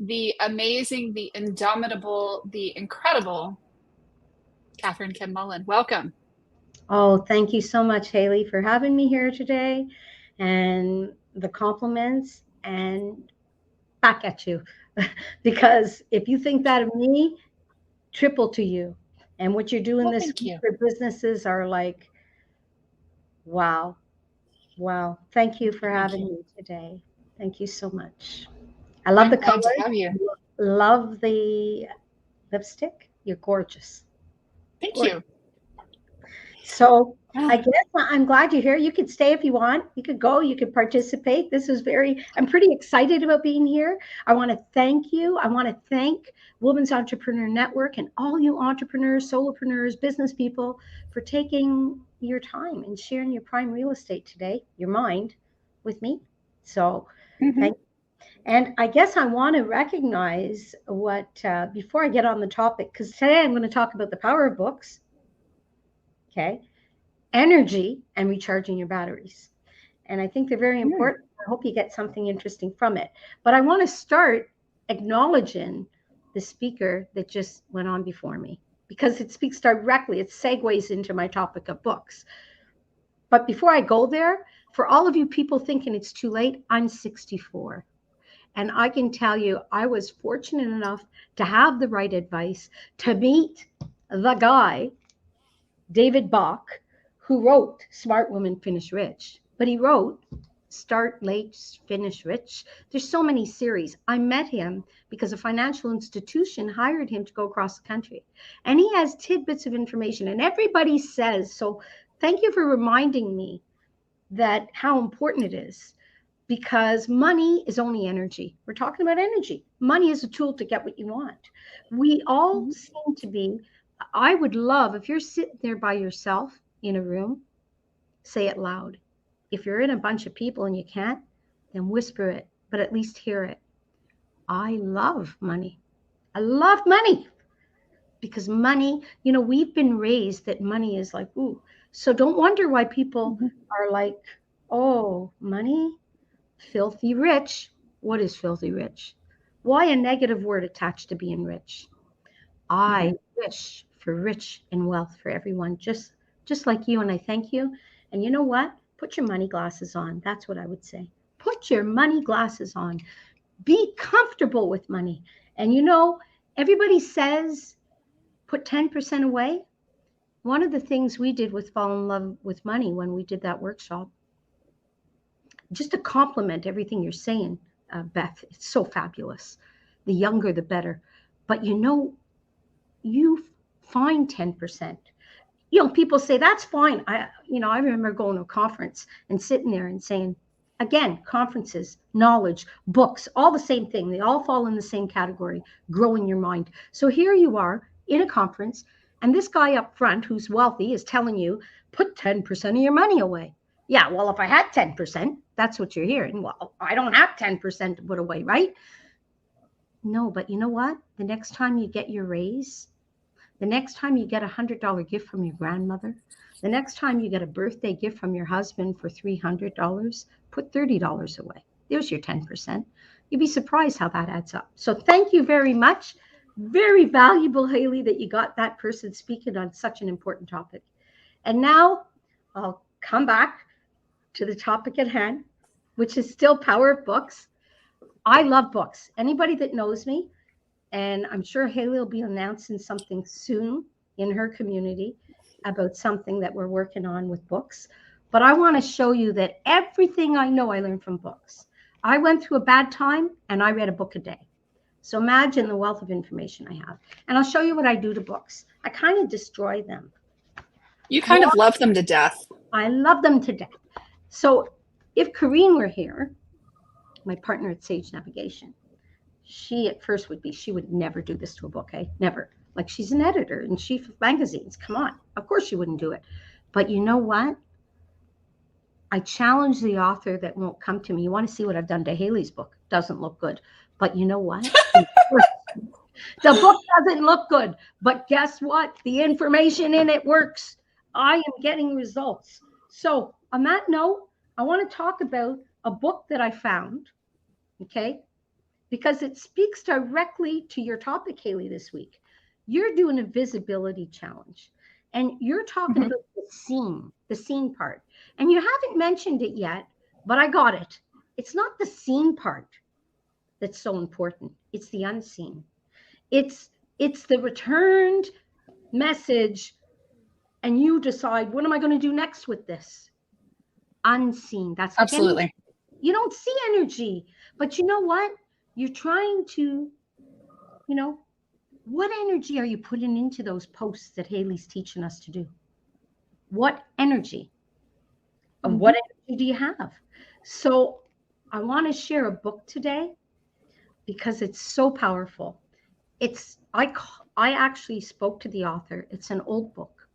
the amazing, the indomitable, the incredible Katherine Kim Mullin. Welcome. Oh, thank you so much, Haley, for having me here today, and the compliments, and back at you. Because if you think that of me, triple to you. And what you're doing Well, this thank week you. for businesses are like, wow, wow. Thank you for Thank having you. me today. Thank you so much. I love I'm the glad to colors. have you. Love the lipstick. You're gorgeous. Thank Gorgeous. you. So I Ah, guess I'm glad you're here. You could stay if you want. You could go. You could participate. I'm pretty excited about being here. I want to thank you. I want to thank Women's Entrepreneur Network and all you entrepreneurs, solopreneurs, business people for taking your time and sharing your prime real estate today, your mind, with me. So mhm. thank you. And I guess I want to recognize before I get on the topic, because today I'm going to talk about the power of books. Okay, energy and recharging your batteries. And I think they're very Mm, important. I hope you get something interesting from it. But I want to start acknowledging the speaker that just went on before me because it speaks directly, it segues into my topic of books. But before I go there, for all of you people thinking it's too late, I'm 64. And I can tell you, I was fortunate enough to have the right advice to meet the guy David Bach, who wrote Smart Women Finish Rich, but he wrote Start Late, Finish Rich. There's so many series. I met him because a financial institution hired him to go across the country. And he has tidbits of information, and everybody says, so thank you for reminding me that how important it is because money is only energy. We're talking about energy. Money is a tool to get what you want. We all mhm. seem to be. I would love if you're sitting there by yourself in a room, say it loud. If you're in a bunch of people and you can't, then whisper it, but at least hear it. I love money. I love money because money, we've been raised that money is like, ooh. So don't wonder why people Mhm. are like, oh, money? Filthy rich. What is filthy rich? Why a negative word attached to being rich? I Mhm. wish for rich and wealth for everyone, just like you, and I thank you. And you know what? Put your money glasses on. That's what I would say. Put your money glasses on. Be comfortable with money. And everybody says put 10% away. One of the things we did with Fall in Love with Money when we did that workshop, just to compliment everything you're saying, Beth, it's so fabulous. The younger, the better. But you find 10%. People say that's fine. I remember going to a conference and sitting there and saying, again, conferences, knowledge, books, all the same thing. They all fall in the same category, growing your mind. So here you are in a conference, and this guy up front who's wealthy is telling you, put 10% of your money away. Yeah, well, if I had 10%, that's what you're hearing. Well, I don't have 10% to put away, right? No, but you know what? The next time you get your raise, the next time you get $100 gift from your grandmother, the next time you get a birthday gift from your husband for $300, put $30 away. There's your 10%. You'd be surprised how that adds up. So thank you very much. Very valuable, Haley, that you got that person speaking on such an important topic. And now I'll come back to the topic at hand, which is still power of books. I love books. Anybody that knows me, and I'm sure Haley will be announcing something soon in her community about something that we're working on with books. But I want to show you that everything I know I learned from books. I went through a bad time and I read a book a day. So imagine the wealth of information I have. And I'll show you what I do to books. I kind of destroy them. You kind Why? of love them to death. I love them to death. So if Karine were here, my partner at Sage Navigation, she at first she would never do this to a book, eh? Never. Like she's an editor and chief of magazines. Come on. Of course she wouldn't do it. But you know what? I challenge the author that won't come to me. You want to see what I've done to Haley's book? Doesn't look good. But you know what? The book doesn't look good. But guess what? The information in it works. I am getting results. So on that note, I want to talk about a book that I found. Okay. because it speaks directly to your topic, Haley, this week. You're doing a visibility challenge, and you're talking about the scene part. And you haven't mentioned it yet, but I got it. It's not the scene part that's so important. It's the unseen. It's the returned message, and you decide, what am I going to do next with this? Unseen. That's like Absolutely. energy. You don't see energy, but you know what? You're trying to, what energy are you putting into those posts that Haley's teaching us to do? What energy? And what energy do you have? So I want to share a book today because it's so powerful. I actually spoke to the author. It's an old book.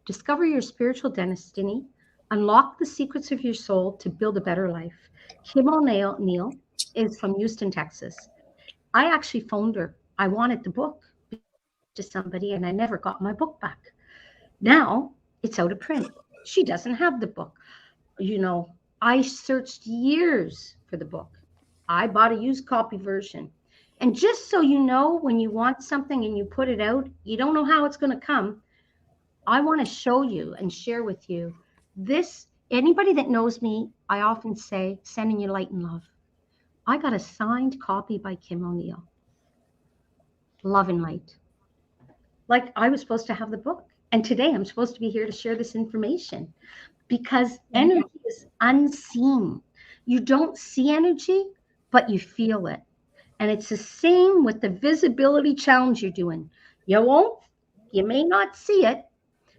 Discover Your Spiritual Destiny. Unlock the secrets of your soul to build a better life. Kim O'Neill is from Houston, Texas. I actually phoned her. I wanted the book to somebody, and I never got my book back. Now it's out of print. She doesn't have the book. I searched years for the book. I bought a used copy version. And just so you know, when you want something and you put it out, you don't know how it's going to come. I want to show you and share with you this. Anybody that knows me, I often say, sending you light and love. I got a signed copy by Kim O'Neill. Love and light. Like I was supposed to have the book. And today I'm supposed to be here to share this information because energy is unseen. You don't see energy, but you feel it. And it's the same with the visibility challenge you're doing. You may not see it,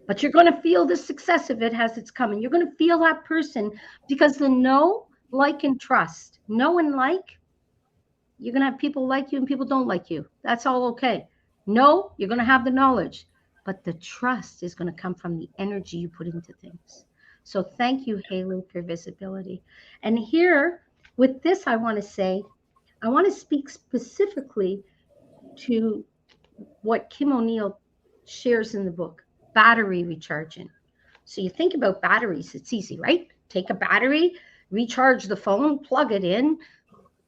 but you're going to feel the success of it as it's coming. You're going to feel that person because the know, like, and trust. Know and like, you're going to have people like you and people don't like you. That's all okay. Know, you're going to have the knowledge, but the trust is going to come from the energy you put into things. So thank you, Haley, for visibility. And here with this, I want to speak specifically to what Kim O'Neill shares in the book, battery recharging. So you think about batteries, it's easy, right? Take a battery, recharge the phone, plug it in,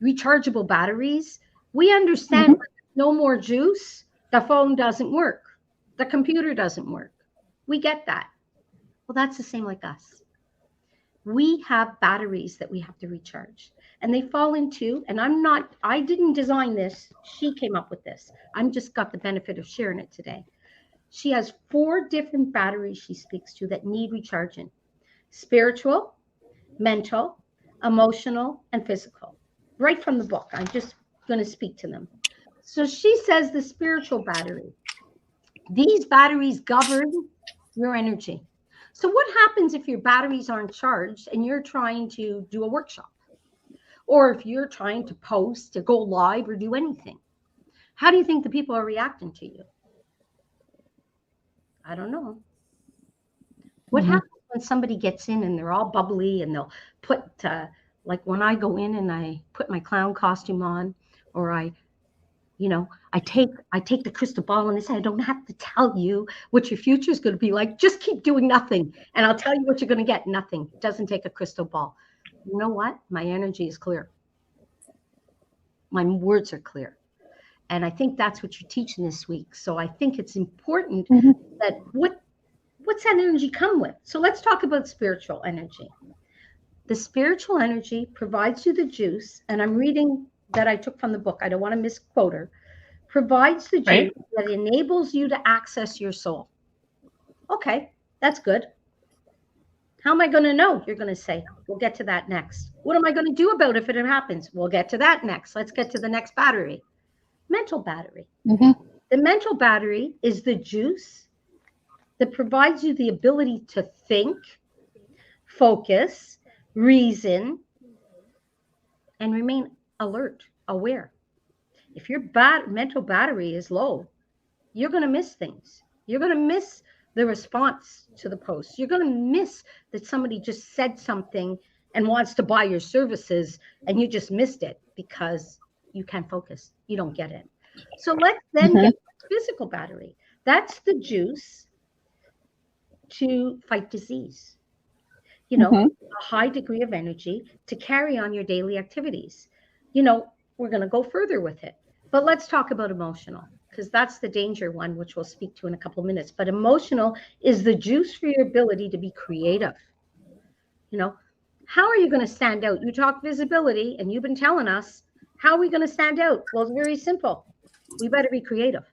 rechargeable batteries. We understand no more juice, the phone doesn't work. The computer doesn't work. We get that. Well, that's the same like us. We have batteries that we have to recharge. And they fall into, and I didn't design this. She came up with this. I'm just got the benefit of sharing it today. She has 4 different batteries she speaks to that need recharging: spiritual, mental, emotional, and physical. Right from the book. I'm just going to speak to them. So she says the spiritual battery. These batteries govern your energy. So what happens if your batteries aren't charged and you're trying to do a workshop? Or if you're trying to post or go live or do anything? How do you think the people are reacting to you? I don't know. What happens when somebody gets in and they're all bubbly and they'll put, like when I go in and I put my clown costume on, or I take the crystal ball and I say, I don't have to tell you what your future is going to be like. Just keep doing nothing. And I'll tell you what you're going to get. Nothing. It doesn't take a crystal ball. You know what? My energy is clear. My words are clear. And I think that's what you're teaching this week. So I think it's important that what's that energy come with? So let's talk about spiritual energy. The spiritual energy provides you the juice. And I'm reading that I took from the book. I don't want to misquote her. Provides the juice that enables you to access your soul. Okay, that's good. How am I going to know? You're going to say, we'll get to that next. What am I going to do about it if it happens? We'll get to that next. Let's get to the next battery. Mental battery. The mental battery is the juice that provides you the ability to think, focus, reason, and remain alert, aware. If your mental battery is low, you're going to miss things. You're going to miss the response to the post. You're going to miss that somebody just said something and wants to buy your services and you just missed it because you can't focus. You don't get it. So let's then get the physical battery. That's the juice to fight disease. A high degree of energy to carry on your daily activities. we're going to go further with it. But let's talk about emotional, because that's the danger one, which we'll speak to in a couple of minutes. But emotional is the juice for your ability to be creative. You know, how are you going to stand out? You talk visibility, and you've been telling us, how are we going to stand out? Well, it's very simple. We better be creative,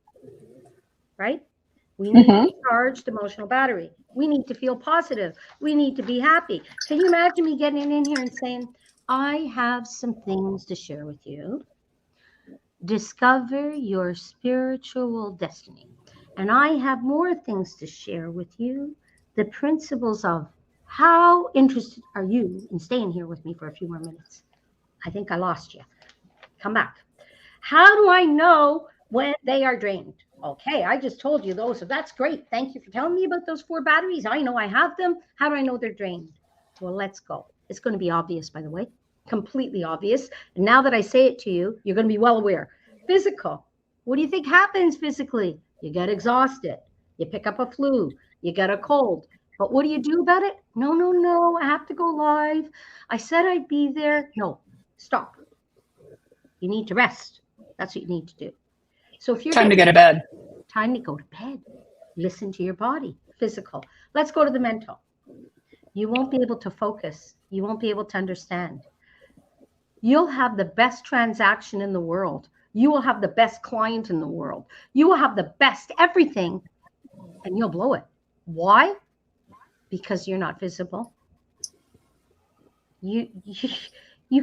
right? We need Mm-hmm. a charged emotional battery. We need to feel positive. We need to be happy. Can you imagine me getting in here and saying, I have some things to share with you. Discover your spiritual destiny. And I have more things to share with you. The principles of how interested are you in staying here with me for a few more minutes? I think I lost you. Come back. How do I know when they are drained? Okay, I just told you those. So that's great. Thank you for telling me about those 4 batteries. I know I have them. How do I know they're drained? Well, let's go. It's going to be obvious, by the way, completely obvious. And now that I say it to you, you're going to be well aware. Physical. What do you think happens physically? You get exhausted. You pick up a flu. You get a cold. But what do you do about it? No. I have to go live. I said I'd be there. No, stop. You need to rest. That's what you need to do. So if you're Time to go to bed. Time to go to bed. Listen to your body, physical. Let's go to the mental. You won't be able to focus. You won't be able to understand. You'll have the best transaction in the world. You will have the best client in the world. You will have the best everything, and you'll blow it. Why? Because you're not visible. You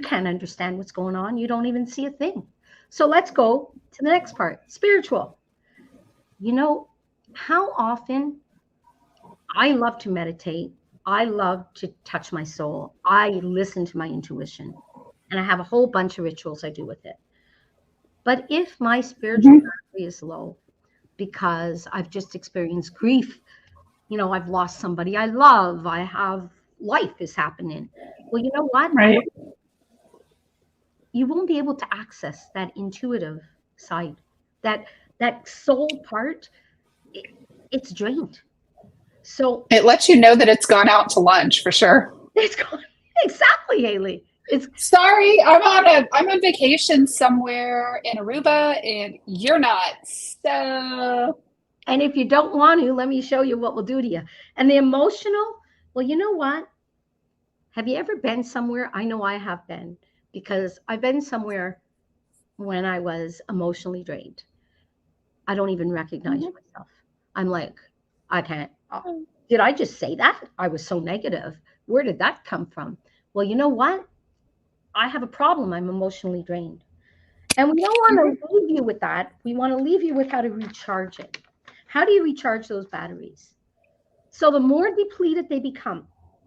can't understand what's going on. You don't even see a thing. So let's go to the next part, spiritual. You know, how often I love to meditate. I love to touch my soul. I listen to my intuition, and I have a whole bunch of rituals I do with it. But if my spiritual battery is low because I've just experienced grief, you know, I've lost somebody I love, I have life is happening. Well, you know what? Right. You won't be able to access that intuitive side, that soul part. It's drained. So it lets you know that it's gone out to lunch for sure. It's gone. Exactly, Haley. It's sorry, I'm on vacation somewhere in Aruba and you're not. So and if you don't want to, let me show you what we'll do to you. And the emotional, well, you know what? Have you ever been somewhere? I know I have been, because I've been somewhere when I was emotionally drained. I don't even recognize myself. I'm like, I can't. Did I just say that? I was so negative. Where did that come from? Well, you know what? I have a problem. I'm emotionally drained. And we don't want to leave you with that. We want to leave you with how to recharge it. How do you recharge those batteries? So the more depleted they become,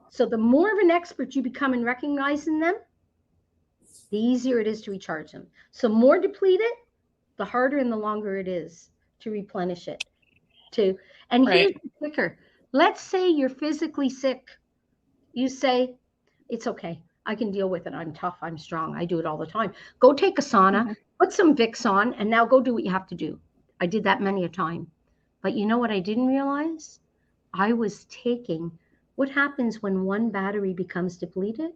so the more of an expert you become in recognizing them, the easier it is to recharge them. So more depleted, the harder and the longer it is to replenish it. And here's the kicker. Let's say you're physically sick. You say, it's okay. I can deal with it. I'm tough. I'm strong. I do it all the time. Go take a sauna, put some Vicks on, and now go do what you have to do. I did that many a time. But you know what I didn't realize? I was taking, what happens when one battery becomes depleted?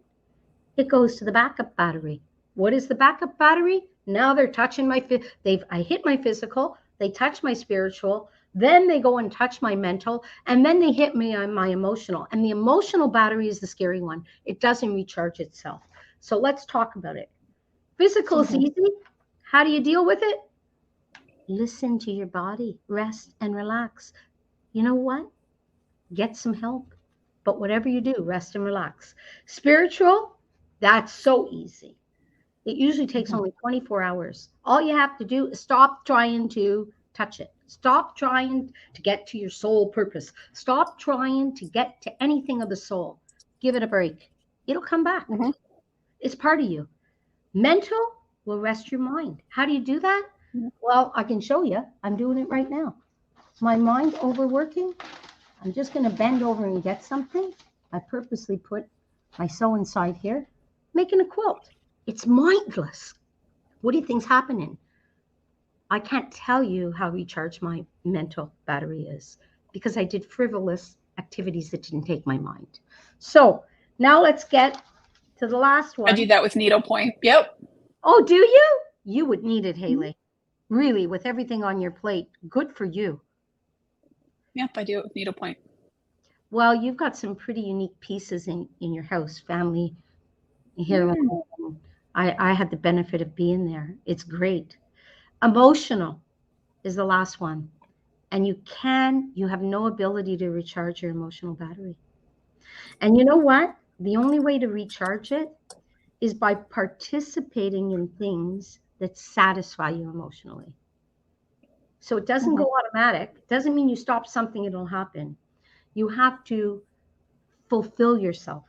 It goes to the backup battery. What is the backup battery? Now they're touching I hit my physical, they touch my spiritual, then they go and touch my mental, and then they hit me on my emotional. And the emotional battery is the scary one. It doesn't recharge itself. So let's talk about it. Physical is easy. How do you deal with it? Listen to your body, rest and relax. You know what? Get some help. But whatever you do, rest and relax. Spiritual, that's so easy. It usually takes only 24 hours. All you have to do is stop trying to touch it. Stop trying to get to your soul purpose. Stop trying to get to anything of the soul. Give it a break. It'll come back. It's part of you. Mental will rest your mind. How do you do that? Well, I can show you. I'm doing it right now. Is my mind overworking? I'm just going to bend over and get something. I purposely put my sew inside here, making a quilt. It's mindless. What do you think's happening? I can't tell you how recharged my mental battery is, because I did frivolous activities that didn't take my mind. So now let's get to the last one. I do that with needlepoint. Yep. Oh, do you? You would need it, Haley. Really, with everything on your plate. Good for you. Yep, I do need a point. Well, you've got some pretty unique pieces in your house, family here. I had the benefit of being there. It's great. Emotional is the last one. And you have no ability to recharge your emotional battery. And you know what? The only way to recharge it is by participating in things that satisfy you emotionally. So it doesn't go automatic. It doesn't mean you stop something, it'll happen. You have to fulfill yourself.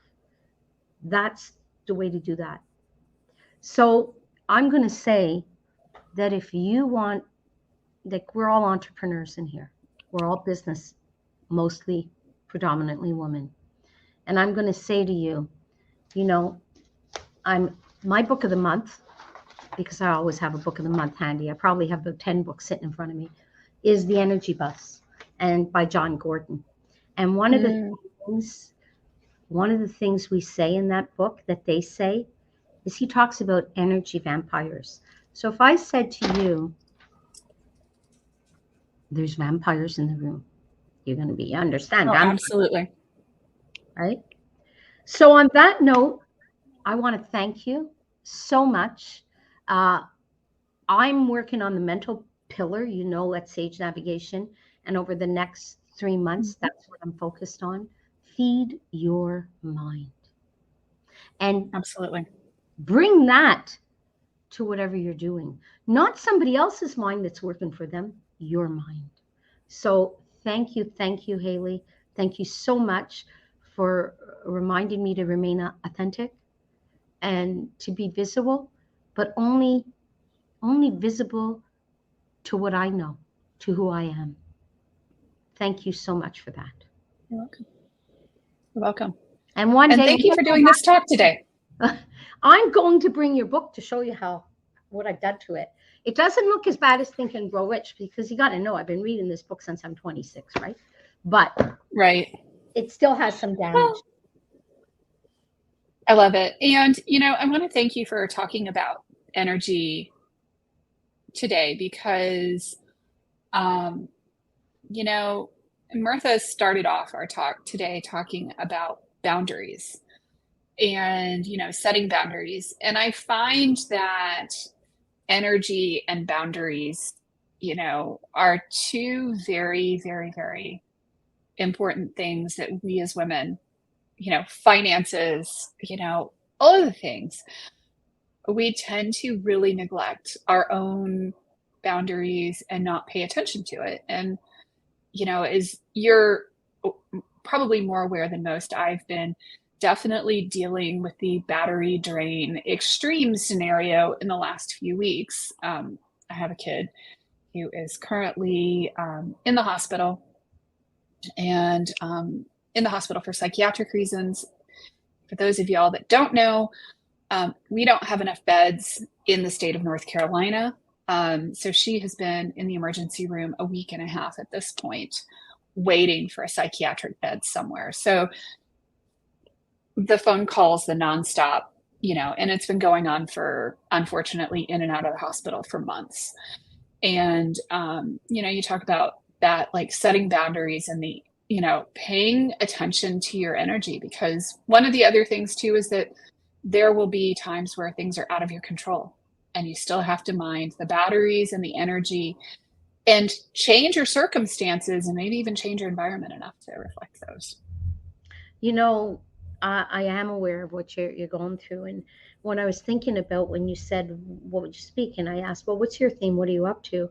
That's the way to do that. So I'm going to say that if you want, like, we're all entrepreneurs in here, we're all business, mostly predominantly women. And I'm going to say to you, you know, my book of the month, because I always have a book of the month handy. I probably have about 10 books sitting in front of me, is The Energy Bus, and by John Gordon. And one of the things we say in that book that they say is he talks about energy vampires. So if I said to you, there's vampires in the room, you're going to be, understand. Oh, absolutely. Right? So on that note, I want to thank you so much. I'm working on the mental pillar, at Sage Navigation. And over the next 3 months, that's what I'm focused on. Feed your mind. And absolutely bring that to whatever you're doing. Not somebody else's mind that's working for them, your mind. So thank you, Haley. Thank you so much for reminding me to remain authentic and to be visible, but only visible to what I know, to who I am. Thank you so much for that. You're welcome. You're welcome. And one day, thank you for doing this talk today. I'm going to bring your book to show you what I've done to it. It doesn't look as bad as Think and Grow Rich, because you got to know I've been reading this book since I'm 26, right? But it still has some damage. Well, I love it. And, I want to thank you for talking about energy today, because, Martha started off our talk today talking about boundaries and, setting boundaries. And I find that energy and boundaries, are two very, very, very important things that we as women, finances, all of the things, we tend to really neglect our own boundaries and not pay attention to it. And, as you're probably more aware than most, I've been definitely dealing with the battery drain extreme scenario in the last few weeks. I have a kid who is currently in the hospital, and in the hospital for psychiatric reasons. For those of y'all that don't know, we don't have enough beds in the state of North Carolina. So she has been in the emergency room a week and a half at this point, waiting for a psychiatric bed somewhere. So the phone calls, the nonstop, and it's been going on for, unfortunately, in and out of the hospital for months. And, you talk about that, like setting boundaries and the, paying attention to your energy, because one of the other things too is that there will be times where things are out of your control, and you still have to mind the batteries and the energy and change your circumstances and maybe even change your environment enough to reflect those. I am aware of what you're going through. And when I was thinking about, when you said, what would you speak? And I asked, well, what's your theme? What are you up to?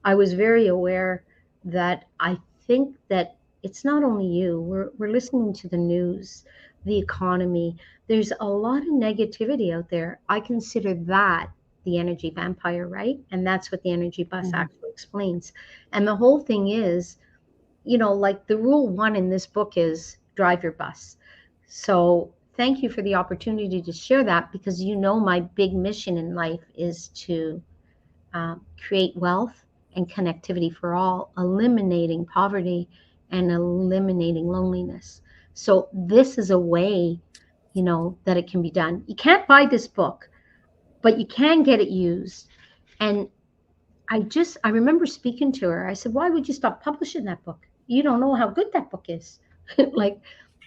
I was very aware that I think that it's not only you. We're listening to the news, the economy. There's a lot of negativity out there. I consider that the energy vampire, right? And that's what the energy bus actually explains. And the whole thing is, like the rule 1 in this book is drive your bus. So thank you for the opportunity to share that, because my big mission in life is to create wealth and connectivity for all, eliminating poverty and eliminating loneliness. So this is a way, that it can be done. You can't buy this book, but you can get it used. And I remember speaking to her. I said, why would you stop publishing that book? You don't know how good that book is. Like,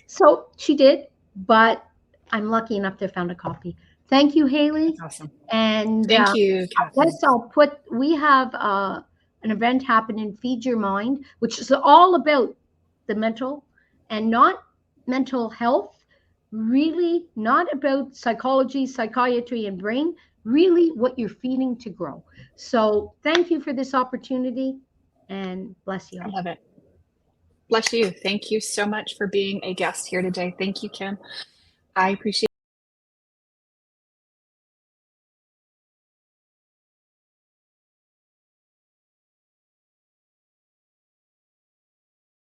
so she did, but I'm lucky enough to have found a copy. Thank you, Haley. That's awesome. And Thank you, I Catherine. guess we have an event happening, Feed Your Mind, which is all about the mental and not mental health, really not about psychology, psychiatry, and brain, really what you're feeding to grow. So thank you for this opportunity and bless you I all. love it. Bless you. Thank you so much for being a guest here today. Thank you, Kim. I appreciate